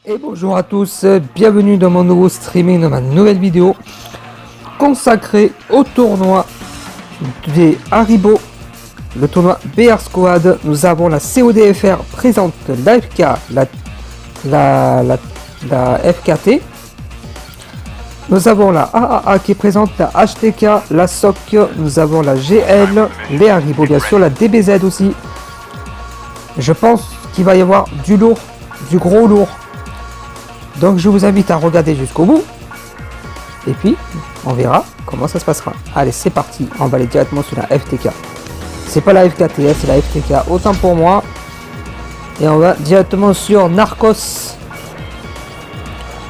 Et bonjour à tous, bienvenue dans mon nouveau streaming, dans ma nouvelle vidéo consacrée au tournoi des Haribo, le tournoi BR Squad. Nous avons la CODFR présente l'AFK, la FKT. Nous avons la AAA qui présente la HTK, la SOC, nous avons la GL, les Haribo bien sûr, la DBZ aussi. Je pense qu'il va y avoir du lourd, du gros lourd. Donc je vous invite à regarder jusqu'au bout. Et puis on verra comment ça se passera. Allez, c'est parti, on va aller directement sur la FTK. C'est pas la FKT, c'est la FTK, autant pour moi. Et on va directement sur Narcos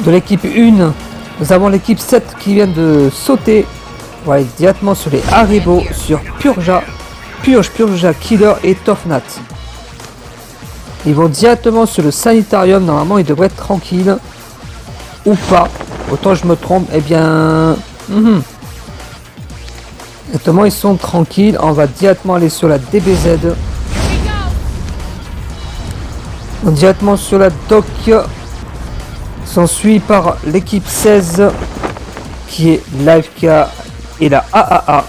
de l'équipe 1. Nous avons l'équipe 7 qui vient de sauter. On va aller directement sur les Haribo, sur Purja, Killer et Tofnat. Ils vont directement sur le sanitarium. Normalement, ils devraient être tranquilles. Ou pas. Autant je me trompe. Eh bien... Exactement, ils sont tranquilles. On va directement aller sur la DBZ. Directement sur la DOC. S'ensuit par l'équipe 16. Qui est l'AFK et la AAA.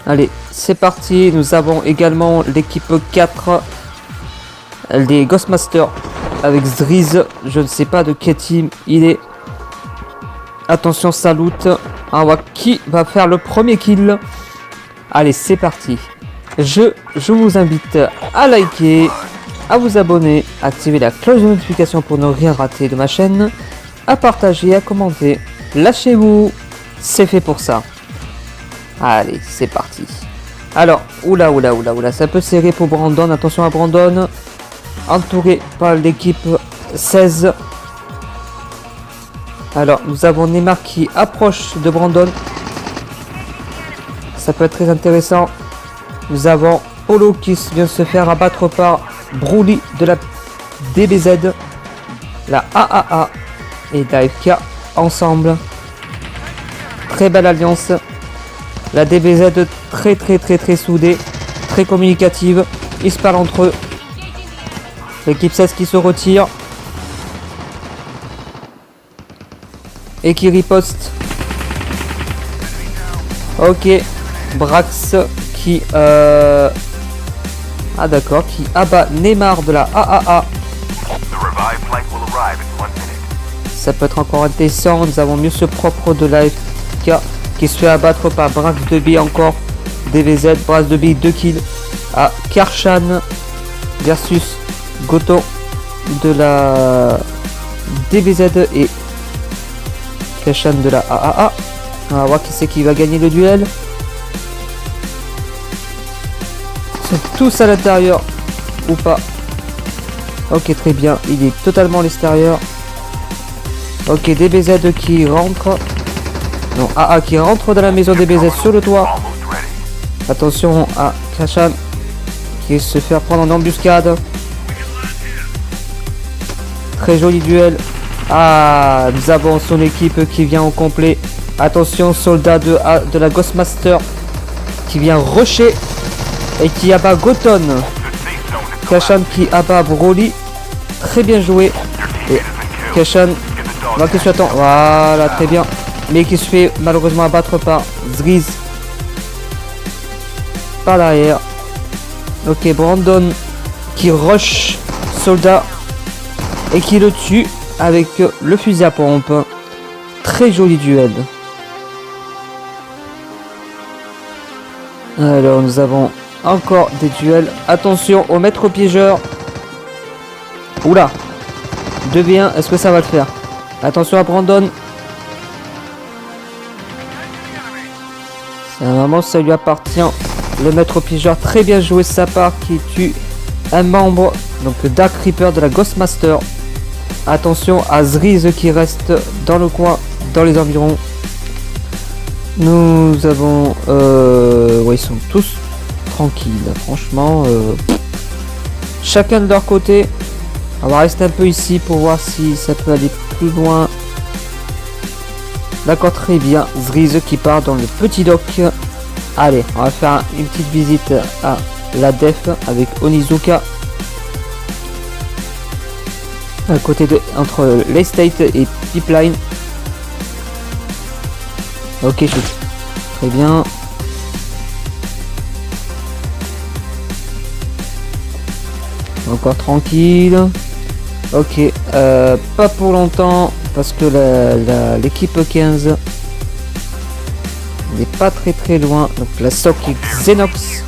Allez, c'est parti. Nous avons également l'équipe 4. Les Ghostmasters avec Zriz. Je ne sais pas de quel team il est. Attention, salut. On voit qui va faire le premier kill. Allez, c'est parti. Je vous invite à liker, à vous abonner, à activer la cloche de notification pour ne rien rater de ma chaîne, à partager, à commenter. Lâchez-vous, c'est fait pour ça. Allez, c'est parti. Alors, oula, c'est un peu serré pour Brandon. Attention à Brandon. Entouré par l'équipe 16. Alors, nous avons Neymar qui approche de Brandon. Ça peut être très intéressant. Nous avons Polo qui vient se faire abattre par Broly de la DBZ. La AAA et l'AFK ensemble. Très belle alliance. La DBZ très soudée, très communicative. Ils se parlent entre eux. L'équipe 16 qui se retire. Et qui riposte. Ok. Brax qui... Ah d'accord, qui abat Neymar de la AAA. Ça peut être encore intéressant. Nous avons mieux ce propre de l'AFK qui se fait abattre par Brax de B encore. DBZ, Brax de B 2 kills. À Karshan versus Goto de la DBZ et Karshan de la AAA. On va voir qui c'est qui va gagner le duel. Ils sont tous à l'intérieur ou pas. Ok, très bien, il est totalement à l'extérieur. Ok, DBZ qui rentre. Non, AA qui rentre dans la maison DBZ sur le toit. Attention à Karshan qui se fait prendre en embuscade. Très joli duel. Ah, nous avons son équipe qui vient au complet. Attention, soldat de la Ghostmaster qui vient rusher et qui abat Goton. Karshan qui abat Broly. Très bien joué. Et Karshan va que se attend. Voilà, très bien. Mais qui se fait malheureusement abattre par Zriz. Par derrière. Ok, Brandon qui rush soldat et qui le tue avec le fusil à pompe. Très joli duel. Alors nous avons encore des duels. Attention au maître piégeur. Oula. 2v1, est-ce que ça va le faire? Attention à Brandon. C'est un moment, ça lui appartient. Le maître piégeur, très bien joué de sa part, qui tue un membre, donc Dark Reaper de la Ghostmaster. Attention à Zriz qui reste dans le coin, dans les environs. Nous avons... ouais, ils sont tous tranquilles, franchement. Chacun de leur côté. On va rester un peu ici pour voir si ça peut aller plus loin. D'accord, très bien. Zriz qui part dans le petit dock. Allez, on va faire une petite visite à la def avec Onizuka. À côté de, entre l'estate et pipeline. Ok, shoot. Très bien. Encore tranquille. Ok, pas pour longtemps parce que l'équipe 15 n'est pas très loin. Donc la SOC Xenox.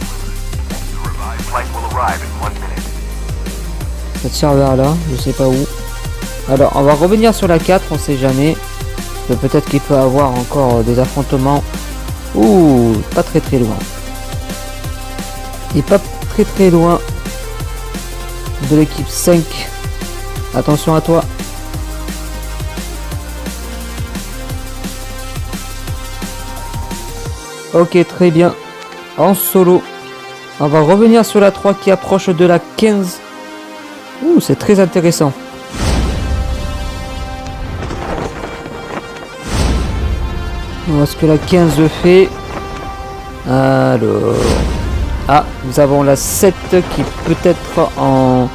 Cette serveur là, je sais pas où. Alors on va revenir sur la 4, on sait jamais. Peut-être qu'il peut avoir encore des affrontements. Ouh, pas très loin. Et pas très loin de l'équipe 5. Attention à toi. Ok, très bien. En solo. On va revenir sur la 3 qui approche de la 15. Ouh, c'est très intéressant. On voit ce que la 15 fait. Alors... Ah, nous avons la 7 qui peut être en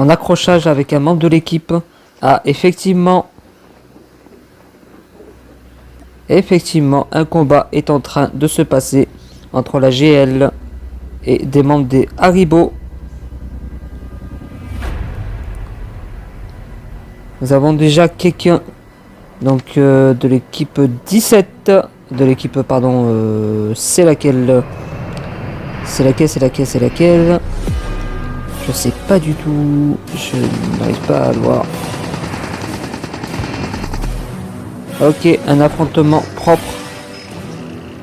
accrochage avec un membre de l'équipe. Ah, effectivement. Effectivement, un combat est en train de se passer entre la GL et des membres des Haribo. Nous avons déjà quelqu'un donc de l'équipe 17. De l'équipe, pardon, c'est laquelle? C'est laquelle? Je sais pas du tout. Je n'arrive pas à le voir. Ok, un affrontement propre.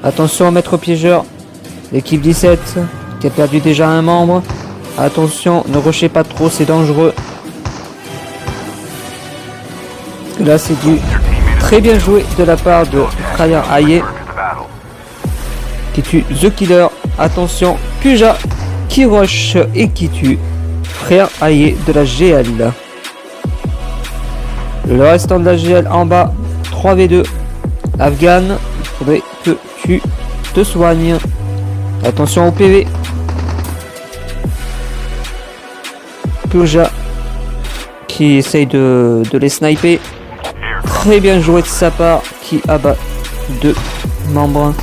Attention, maître piégeur. L'équipe 17 qui a perdu déjà un membre. Attention, ne rushez pas trop, c'est dangereux. Là, c'est du très bien joué de la part de Fryer Aye qui tue The Killer. Attention, Kuja qui rush et qui tue Frère Aye de la GL. Le restant de la GL en bas, 3v2. Afghan, il faudrait que tu te soignes. Attention au PV. Kuja qui essaye de les sniper. Très bien joué de sa part, qui abat deux membres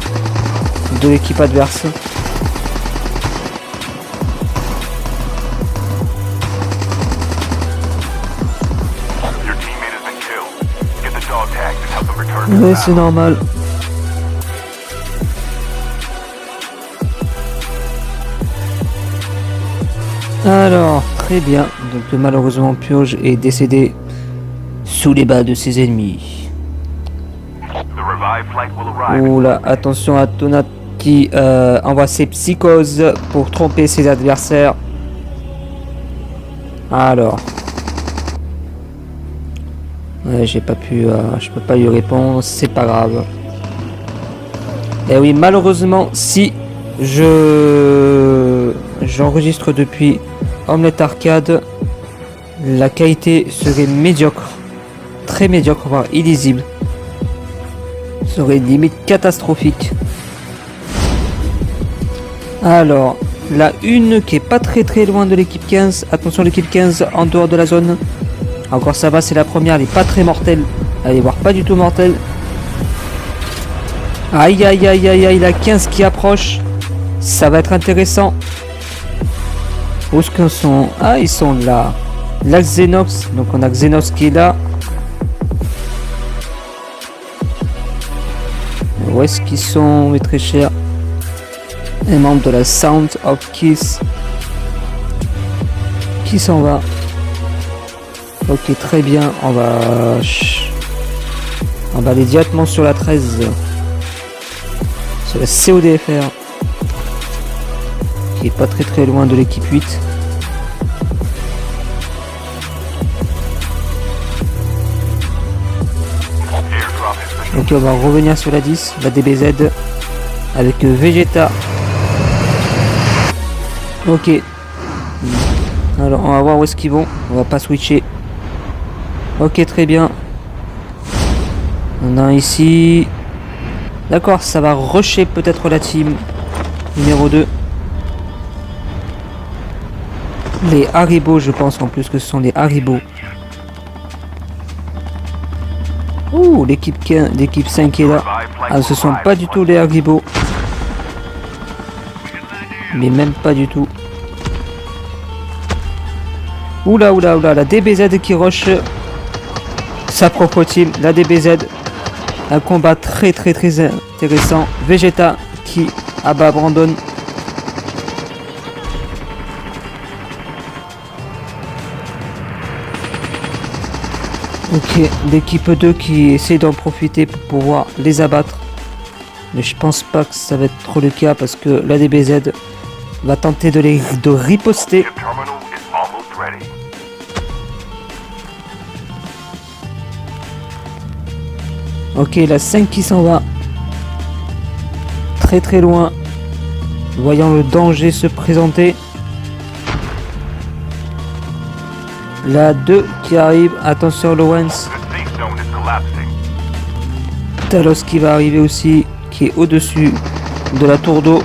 de l'équipe adverse. Ouais, c'est normal. Alors, très bien. Donc malheureusement, Purge est décédé sous les balles de ses ennemis. Oula, attention à Tonat qui envoie ses psychoses pour tromper ses adversaires. Alors. Ouais, j'ai pas pu, je peux pas lui répondre, c'est pas grave. Et oui, malheureusement, si j'enregistre depuis Omelette Arcade, la qualité serait médiocre, très médiocre, voire illisible. Serait limite catastrophique. Alors, la une qui est pas très loin de l'équipe 15. Attention, l'équipe 15 en dehors de la zone. Encore ça va, c'est la première, elle est pas très mortelle. Elle est voire pas du tout mortelle. Aïe aïe aïe aïe aïe, la 15 qui approche. Ça va être intéressant. Où est-ce qu'ils sont? Ah, ils sont là. La Xenox, donc on a Xenox qui est là. Où est-ce qu'ils sont, mes très chers? Les membres de la Sound of Kiss. Qui s'en va? Ok, très bien, on va aller directement sur la 13. Sur la CODFR. Qui est pas très loin de l'équipe 8. Ok, on va revenir sur la 10, la DBZ. Avec Vegeta. Ok. Alors, on va voir où est-ce qu'ils vont. On va pas switcher. Ok, très bien. On a ici... D'accord, ça va rusher peut-être la team numéro 2. Les Haribo, je pense en plus que ce sont les Haribo Ouh, l'équipe 5 est là. Ah, ce sont pas du tout les Haribo. Mais même pas du tout. Oula, oula, oula, la DBZ qui rush sa propre team. La DBZ. Un combat très intéressant. Vegeta qui abat Brandon. Ok, l'équipe 2 qui essaie d'en profiter pour pouvoir les abattre. Mais je pense pas que ça va être trop le cas parce que la DBZ va tenter de riposter. Ok, la 5 qui s'en va. Très loin. Voyant le danger se présenter. La 2 qui arrive. Attention Lawrence. Talos qui va arriver aussi. Qui est au-dessus de la tour d'eau.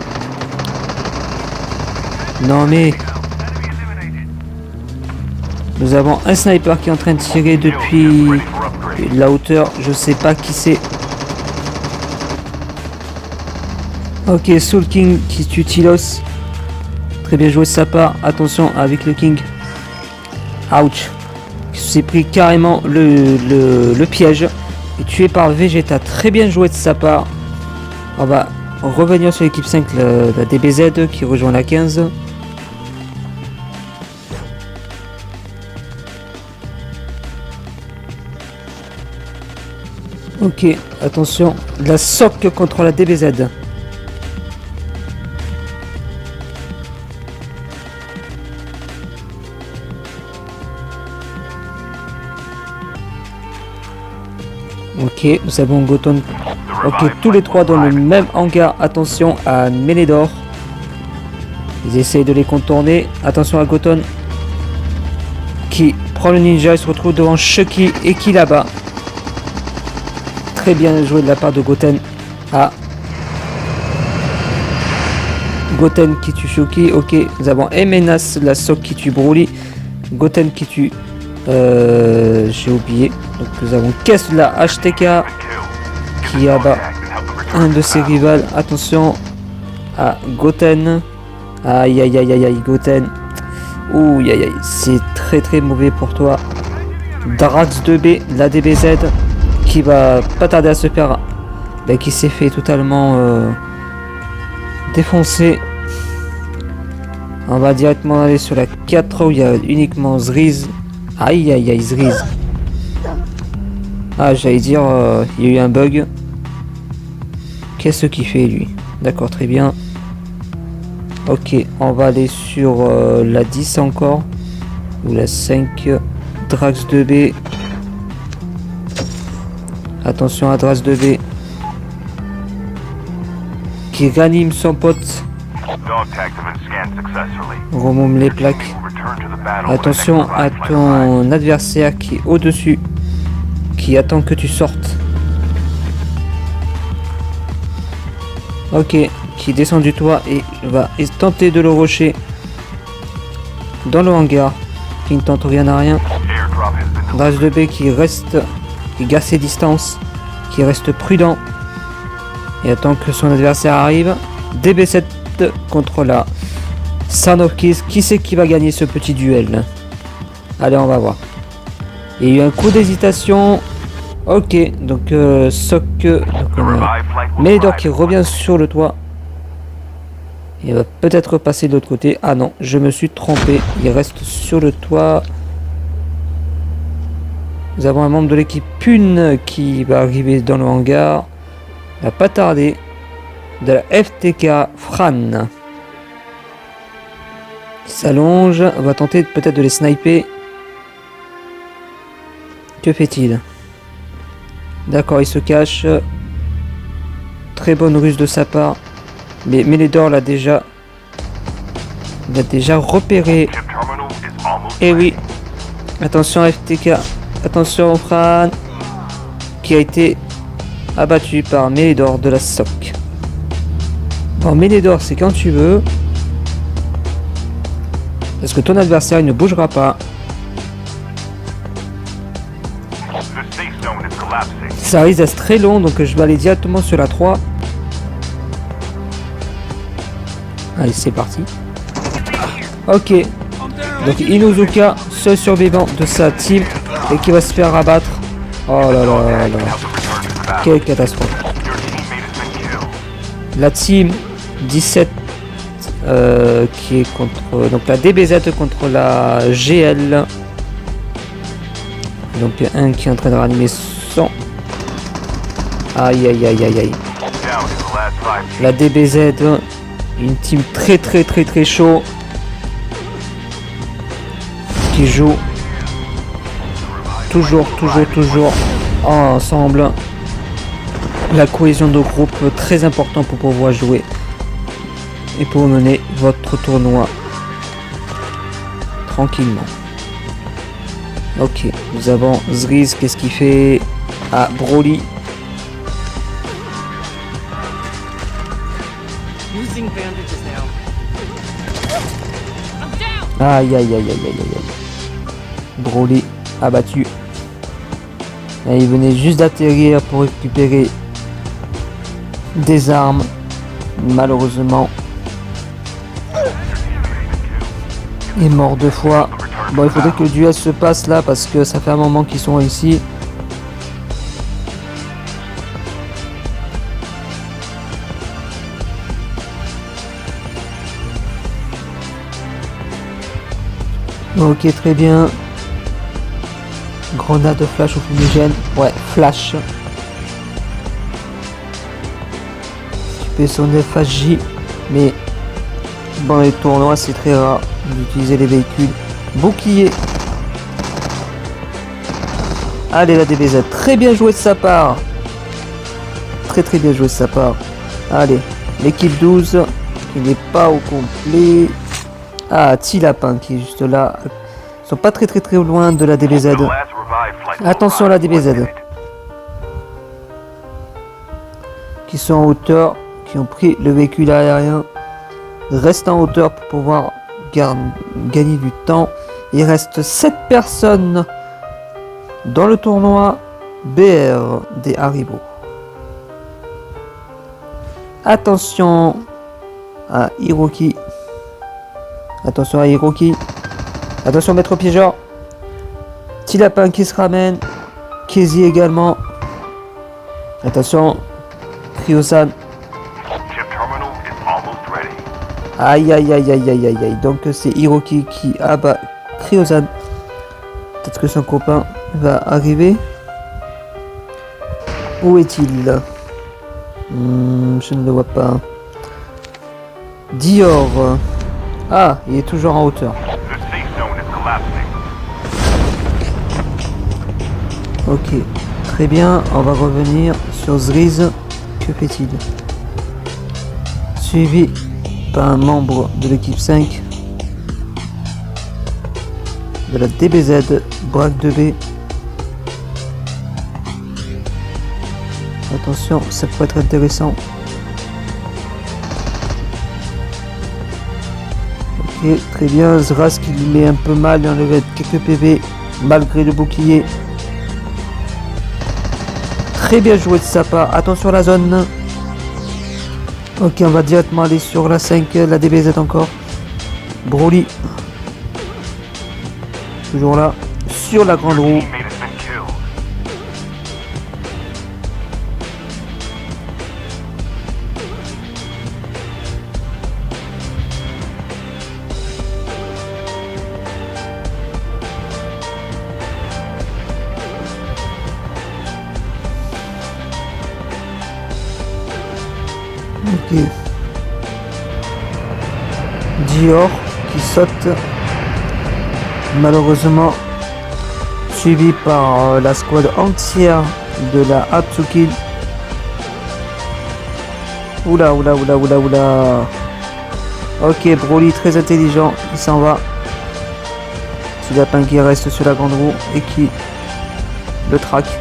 Non mais... Nous avons un sniper qui est en train de tirer depuis la hauteur. Je sais pas qui c'est. Ok, Soul King qui tue Tilos. Très bien joué de sa part. Attention avec le King. Ouch. Il s'est pris carrément le piège. Et tué par Vegeta. Très bien joué de sa part. On va revenir sur l'équipe 5, la DBZ qui rejoint la 15. Ok, attention, la SOC contre la DBZ. Ok, nous avons Goton. Ok, tous les trois dans le même hangar. Attention à Meledor. Ils essayent de les contourner. Attention à Goton. Qui prend le ninja. Il se retrouve devant Chucky et qui là-bas. Très bien joué de la part de Goten. Ah. Goten qui tue Chucky. Ok, nous avons Emenas, la SOC qui tue Broly. Goten qui tue... j'ai oublié. Donc nous avons Kess, la HTK qui abat un de ses rivales. Attention à Goten. Aïe aïe aïe aïe aïe Goten. Ouh aïe aïe, c'est très mauvais pour toi. Drax 2B, la DBZ qui va pas tarder à se faire, qui s'est fait totalement défoncer. On va directement aller sur la 4 où il y a uniquement Zriz. Aïe aïe aïe Zriz. Ah, j'allais dire il y a eu un bug. Qu'est-ce qu'il fait lui? D'accord, très bien. Ok, on va aller sur la 10 encore. Ou la 5. Drax 2B. Attention à Drax 2B. Qui ranime son pote. Remonte les plaques. Attention à ton adversaire qui est au-dessus. Qui attend que tu sortes. Ok, qui descend du toit et va tenter de le rusher dans le hangar. Qui ne tente rien à rien. Drax 2B qui reste, qui garde ses distances, qui reste prudent et attend que son adversaire arrive. DB7 contre la Son of Kiss. Qui c'est qui va gagner ce petit duel? Allez, on va voir. Il y a eu un coup d'hésitation. Ok, donc Soc, Meledor qui revient sur le toit. Il va peut-être passer de l'autre côté. Ah non, je me suis trompé. Il reste sur le toit. Nous avons un membre de l'équipe Pune qui va arriver dans le hangar. Il va pas tarder. De la FTK Fran. Il s'allonge. On va tenter peut-être de les sniper. Que fait-il? D'accord, il se cache. Très bonne ruse de sa part. Mais Meledor l'a déjà repéré. Et oui. Attention FTK. Attention Fran. Qui a été abattu par Meledor de la SOC. Bon, Meledor, c'est quand tu veux. Parce que ton adversaire il ne bougera pas. Ça risque d'être très long, donc je vais aller directement sur la 3. Allez, c'est parti. Ok. Donc Inuzuka, seul survivant de sa team, et qui va se faire abattre. Oh là là là. Quelle catastrophe. La team 17 qui est contre donc la DBZ contre la GL. Donc un qui est en train de ranimer son. Aïe aïe aïe aïe aïe. La DBZ, une team très chaud qui joue toujours ensemble. La cohésion de groupe très important pour pouvoir jouer et pour mener votre tournoi tranquillement. Ok, nous avons Zriz, qu'est-ce qu'il fait? Ah, Broly. Aïe aïe aïe aïe aïe aïe. Broly abattu. Et il venait juste d'atterrir pour récupérer des armes. Malheureusement, il est mort 2 fois. Bon, il faudrait que le duel se passe là parce que ça fait un moment qu'ils sont ici. Ok, très bien. Grenade de flash au fumigène. Ouais, flash. Tu fais son FHJ. Mais dans les tournois, c'est très rare d'utiliser les véhicules. Bouclier. Allez, la DBZ. Très bien joué de sa part. Très bien joué de sa part. Allez, l'équipe 12 qui n'est pas au complet. Ah, Tilapin qui est juste là. Ils sont pas très loin de la DBZ. Attention à la DBZ. Qui sont en hauteur, qui ont pris le véhicule aérien. Reste en hauteur pour pouvoir gagner du temps. Il reste 7 personnes dans le tournoi BR des Haribo. Attention à Hiroki. Attention à Hiroki. Attention maître piégeur. Tilapin qui se ramène. Kezi également. Attention. Kryosan. Aïe aïe aïe aïe aïe aïe aïe. Donc c'est Hiroki qui abat Kryosan. Peut-être que son copain va arriver. Où est-il? Je ne le vois pas. Dior. Ah, il est toujours en hauteur. Ok, très bien. On va revenir sur Zriz. Que fait-il? Suivi par un membre de l'équipe 5 de la DBZ, Braque 2B. Attention, ça peut être intéressant. Ok, très bien. Zraz qui lui met un peu mal, il enlève quelques PV malgré le bouclier. Très bien joué de sa part. Attention à la zone. Ok, on va directement aller sur la 5, la DBZ encore. Broly. Toujours là. Sur la grande roue. Ok. Dior qui saute. Malheureusement suivi par la squad entière de la Hatsuki. Oula. Ok, Broly très intelligent, il s'en va. C'est Lapin qui reste sur la grande roue et qui le traque.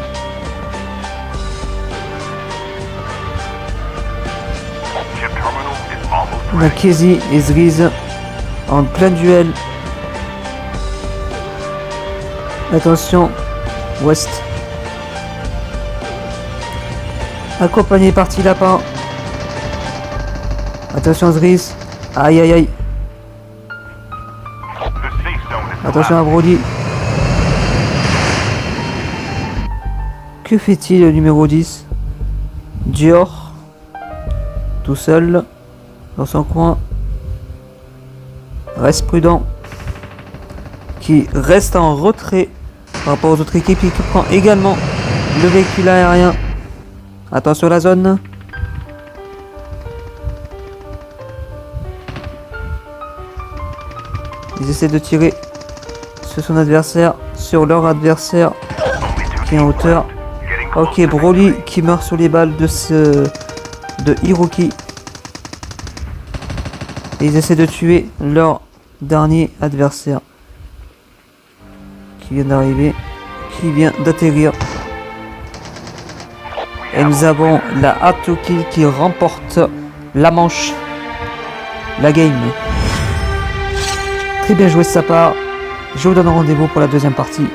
On a Kezi et Zriz en plein duel. Attention, West. accompagné par Petit Lapin. Attention Zris. Aïe aïe aïe. Attention à Brody. Que fait-il le numéro 10? Dior. Tout seul. Dans son coin. Reste prudent. Qui reste en retrait par rapport aux autres équipes et qui prend également le véhicule aérien. Attention à la zone. Ils essaient de tirer sur son adversaire, sur leur adversaire qui est en hauteur. Ok, Broly qui meurt sur les balles de Hiroki. Et ils essaient de tuer leur dernier adversaire qui vient d'arriver, qui vient d'atterrir. Et nous avons la Hatoki qui remporte la manche, la game. Très bien joué de sa part. Je vous donne rendez-vous pour la deuxième partie.